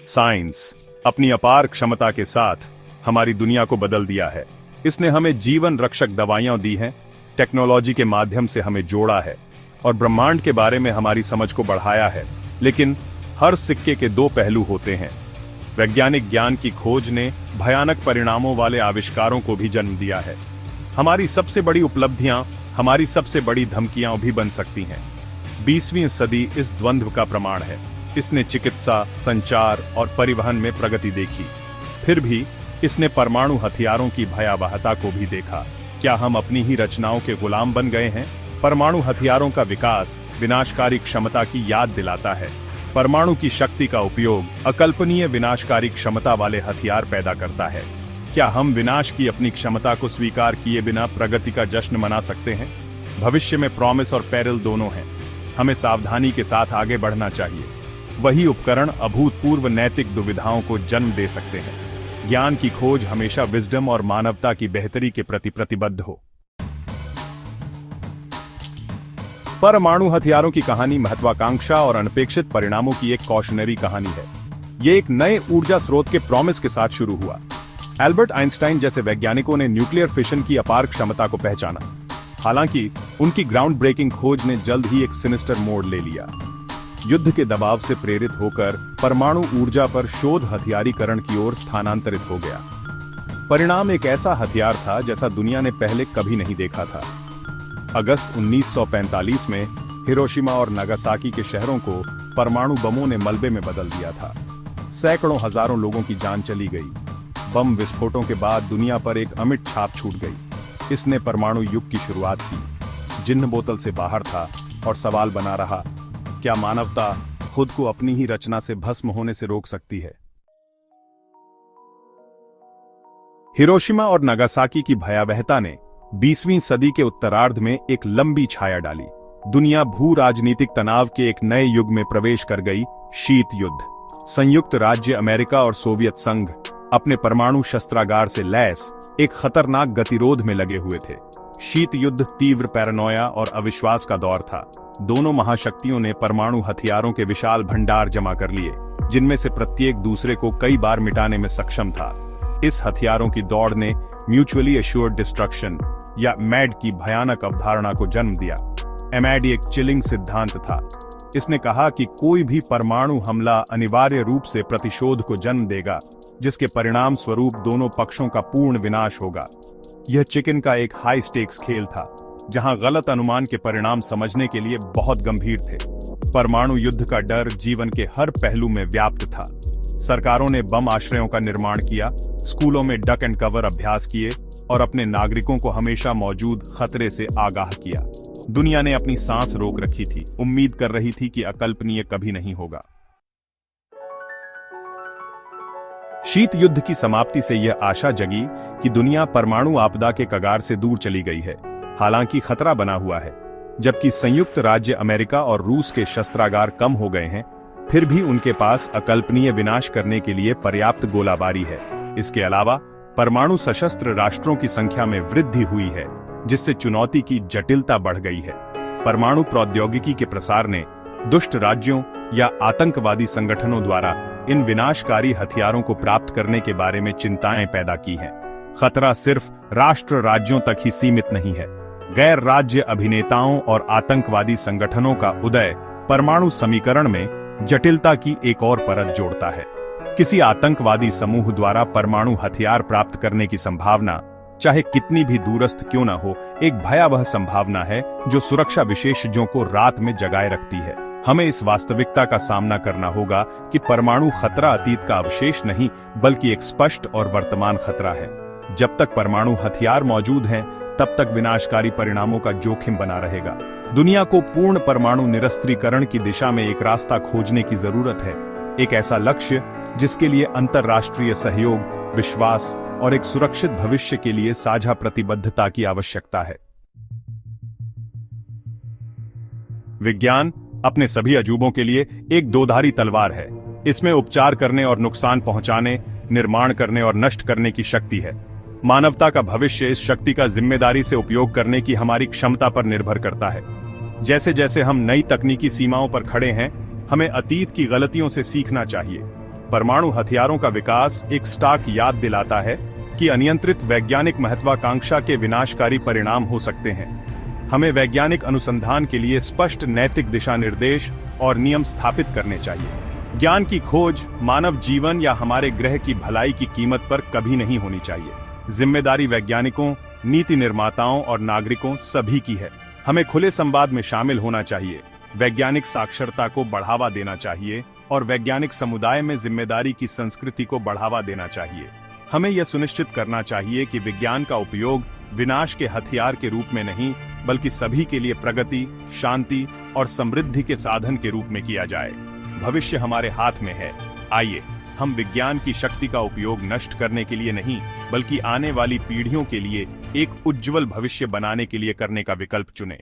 Science अपनी अपार क्षमता के साथ हमारी दुनिया को बदल दिया है। इसने हमें जीवन रक्षक दवाइयां दी हैं, टेक्नोलॉजी के माध्यम से हमें जोड़ा है और ब्रह्मांड के बारे में हमारी समझ को बढ़ाया है। लेकिन हर सिक्के के दो पहलू होते हैं। वैज्ञानिक ज्ञान की खोज ने भयानक परिणामों वाले आविष्कारों को भी जन्म दिया है। हमारी सबसे बड़ी उपलब्धियां हमारी सबसे बड़ी धमकियां भी बन सकती हैं। 20वीं सदी इस द्वंद्व का प्रमाण है। इसने चिकित्सा, संचार और परिवहन में प्रगति देखी। फिर भी इसने परमाणु हथियारों की भयावहता को भी देखा। क्या हम अपनी ही रचनाओं के गुलाम बन गए हैं? परमाणु हथियारों का विकास विनाशकारी क्षमता की याद दिलाता है। परमाणु की शक्ति का उपयोग अकल्पनीय विनाशकारी क्षमता वाले हथियार पैदा करता है। क्या हम विनाश की अपनी क्षमता को स्वीकार किए बिना प्रगति का जश्न मना सकते हैं? भविष्य में प्रॉमिस और पेरिल दोनों हैं। हमें सावधानी के साथ आगे बढ़ना चाहिए। वही उपकरण अभूतपूर्व नैतिक दुविधाओं को जन्म दे सकते हैं। ज्ञान की खोज हमेशा विजडम और मानवता की बेहतरी के प्रति प्रतिबद्ध हो। परमाणु हथियारों की कहानी महत्वाकांक्षा और अनपेक्षित परिणामों की एक कॉशनरी कहानी है। ये एक नए ऊर्जा स्रोत के प्रॉमिस के साथ शुरू हुआ। एल्बर्ट आइंस्टाइन जैसे वैज्ञानिकों ने न्यूक्लियर फिशन की अपार क्षमता को पहचाना। हालांकि उनकी ग्राउंड ब्रेकिंग खोज ने जल्द ही एक सिनिस्टर मोड़ ले लिया। युद्ध के दबाव से प्रेरित होकर परमाणु ऊर्जा पर शोध हथियारीकरण की ओर स्थानांतरित हो गया। परिणाम एक ऐसा हथियार था जैसा दुनिया ने पहले कभी नहीं देखा था। अगस्त 1945 में हिरोशिमा और नागासाकी के शहरों को परमाणु बमों ने मलबे में बदल दिया था। सैकड़ों हजारों लोगों की जान चली गई। बम विस्फोटों के बाद दुनिया पर एक अमिट छाप छूट गई। इसने परमाणु युग की शुरुआत की। जिन्न बोतल से बाहर था और सवाल बना रहा, क्या मानवता खुद को अपनी ही रचना से भस्म होने से रोक सकती है? हिरोशिमा और नागासाकी की भयावहता ने 20वीं सदी के उत्तरार्ध में एक लंबी छाया डाली। दुनिया भू राजनीतिक तनाव के एक नए युग में प्रवेश कर गई। शीत युद्ध। संयुक्त राज्य अमेरिका और सोवियत संघ अपने परमाणु शस्त्रागार से लैस एक खतरनाक गतिरोध में लगे हुए थे। शीत युद्ध तीव्र पैरानोया और अविश्वास का दौर था। दोनों महाशक्तियों ने परमाणु हथियारों के विशाल भंडार जमा कर लिए, जिनमें से प्रत्येक दूसरे को कई बार मिटाने में सक्षम था। इस हथियारों की दौड़ ने म्यूचुअली एश्योर्ड डिस्ट्रक्शन या मैड की भयानक अवधारणा को जन्म दिया। मैड एक चिलिंग सिद्धांत था। इसने कहा कि कोई भी परमाणु हमला अनिवार्य रूप से प्रतिशोध को जन्म देगा, जिसके परिणाम स्वरूप दोनों पक्षों का पूर्ण विनाश होगा। यह चिकन का एक हाई स्टेक्स खेल था, जहां गलत अनुमान के परिणाम समझने के लिए बहुत गंभीर थे। परमाणु युद्ध का डर जीवन के हर पहलू में व्याप्त था। सरकारों ने बम आश्रयों का निर्माण किया, स्कूलों में डक एंड कवर अभ्यास किए और अपने नागरिकों को हमेशा मौजूद खतरे से आगाह किया। दुनिया ने अपनी सांस रोक रखी थी, उम्मीद कर रही थी कि अकल्पनीय कभी नहीं होगा। शीत युद्ध की समाप्ति से यह आशा जगी कि दुनिया परमाणु आपदा के कगार से दूर चली गई है। हालांकि खतरा बना हुआ है। जबकि संयुक्त राज्य अमेरिका और रूस के शस्त्रागार कम हो गए हैं, फिर भी उनके पास अकल्पनीय विनाश करने के लिए पर्याप्त गोलाबारी है। इसके अलावा परमाणु सशस्त्र राष्ट्रों की संख्या में वृद्धि हुई है, जिससे चुनौती की जटिलता बढ़ गई है। परमाणु प्रौद्योगिकी के प्रसार ने दुष्ट राज्यों या आतंकवादी संगठनों द्वारा इन विनाशकारी हथियारों को प्राप्त करने के बारे में चिंताएं पैदा की हैं। खतरा सिर्फ राष्ट्र राज्यों तक ही सीमित नहीं है। गैर राज्य अभिनेताओं और आतंकवादी संगठनों का उदय परमाणु समीकरण में जटिलता की एक और परत जोड़ता है। किसी आतंकवादी समूह द्वारा परमाणु हथियार प्राप्त करने की संभावना, चाहे कितनी भी दूरस्थ क्यों न हो, एक भयावह संभावना है जो सुरक्षा विशेषज्ञों को रात में जगाए रखती है। हमें इस वास्तविकता का सामना करना होगा कि परमाणु खतरा अतीत का अवशेष नहीं, बल्कि एक स्पष्ट और वर्तमान खतरा है। जब तक परमाणु हथियार मौजूद हैं, तब तक विनाशकारी परिणामों का जोखिम बना रहेगा। दुनिया को पूर्ण परमाणु निरस्त्रीकरण की दिशा में एक रास्ता खोजने की जरूरत है। एक ऐसा लक्ष्य जिसके लिए अंतर्राष्ट्रीय सहयोग, विश्वास और एक सुरक्षित भविष्य के लिए साझा प्रतिबद्धता की आवश्यकता है। विज्ञान अपने सभी अजूबों के लिए एक दोधारी तलवार है। इसमें उपचार करने और नुकसान पहुंचाने, निर्माण करने और नष्ट करने की शक्ति है। मानवता का भविष्य इस शक्ति का जिम्मेदारी से उपयोग करने की हमारी क्षमता पर निर्भर करता है। जैसे जैसे हम नई तकनीकी सीमाओं पर खड़े हैं, हमें अतीत की गलतियों से सीखना चाहिए। परमाणु हथियारों का विकास एक स्टार्क याद दिलाता है कि अनियंत्रित वैज्ञानिक महत्वाकांक्षा के विनाशकारी परिणाम हो सकते हैं। हमें वैज्ञानिक अनुसंधान के लिए स्पष्ट नैतिक दिशा निर्देश और नियम स्थापित करने चाहिए। ज्ञान की खोज मानव जीवन या हमारे ग्रह की भलाई की कीमत पर कभी नहीं होनी चाहिए। जिम्मेदारी वैज्ञानिकों, नीति निर्माताओं और नागरिकों सभी की है। हमें खुले संवाद में शामिल होना चाहिए, वैज्ञानिक साक्षरता को बढ़ावा देना चाहिए और वैज्ञानिक समुदाय में जिम्मेदारी की संस्कृति को बढ़ावा देना चाहिए। हमें यह सुनिश्चित करना चाहिए कि विज्ञान का उपयोग विनाश के हथियार के रूप में नहीं, बल्कि सभी के लिए प्रगति, शांति और समृद्धि के साधन के रूप में किया जाए। भविष्य हमारे हाथ में है। आइए हम विज्ञान की शक्ति का उपयोग नष्ट करने के लिए नहीं, बल्कि आने वाली पीढ़ियों के लिए एक उज्जवल भविष्य बनाने के लिए करने का विकल्प चुनें।